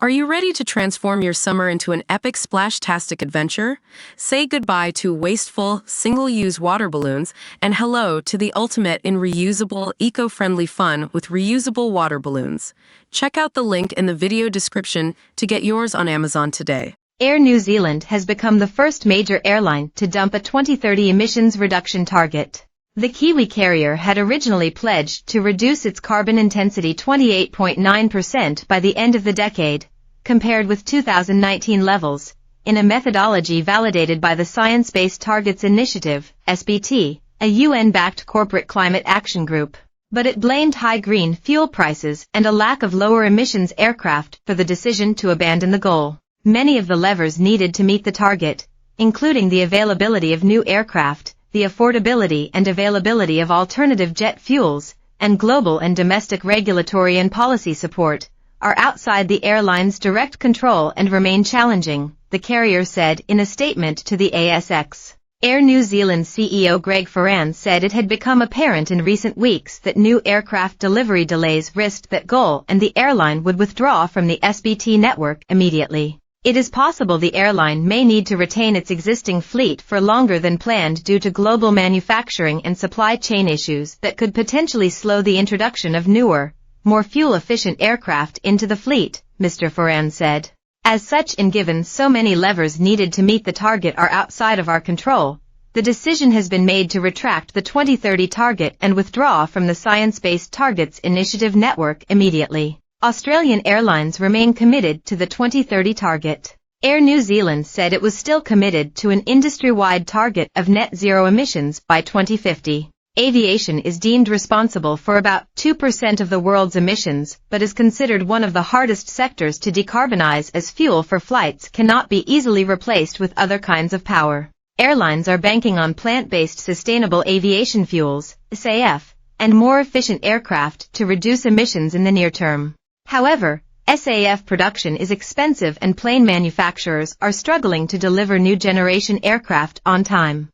Are you ready to transform your summer into an epic splash-tastic adventure? Say goodbye to wasteful, single-use water balloons and hello to the ultimate in reusable, eco-friendly fun with reusable water balloons. Check out the link in the video description to get yours on Amazon today. Air New Zealand has become the first major airline to dump a 2030 emissions reduction target. The Kiwi carrier had originally pledged to reduce its carbon intensity 28.9% by the end of the decade, compared with 2019 levels, in a methodology validated by the Science Based Targets Initiative, SBT, a UN-backed corporate climate action group. But it blamed high green fuel prices and a lack of lower emissions aircraft for the decision to abandon the goal. Many of the levers needed to meet the target, including the availability of new aircraft, the affordability and availability of alternative jet fuels, and global and domestic regulatory and policy support, are outside the airline's direct control and remain challenging, the carrier said in a statement to the ASX. Air New Zealand CEO Greg Foran said it had become apparent in recent weeks that new aircraft delivery delays risked that goal and the airline would withdraw from the SBT network immediately. It is possible the airline may need to retain its existing fleet for longer than planned due to global manufacturing and supply chain issues that could potentially slow the introduction of newer, more fuel-efficient aircraft into the fleet, Mr. Foran said. As such, and given so many levers needed to meet the target are outside of our control, the decision has been made to retract the 2030 target and withdraw from the Science Based Targets Initiative network immediately. Australian Airlines remain committed to the 2030 target. Air New Zealand said it was still committed to an industry-wide target of net zero emissions by 2050. Aviation is deemed responsible for about 2% of the world's emissions, but is considered one of the hardest sectors to decarbonize as fuel for flights cannot be easily replaced with other kinds of power. Airlines are banking on plant-based sustainable aviation fuels, SAF, and more efficient aircraft to reduce emissions in the near term. However, SAF production is expensive and plane manufacturers are struggling to deliver new generation aircraft on time.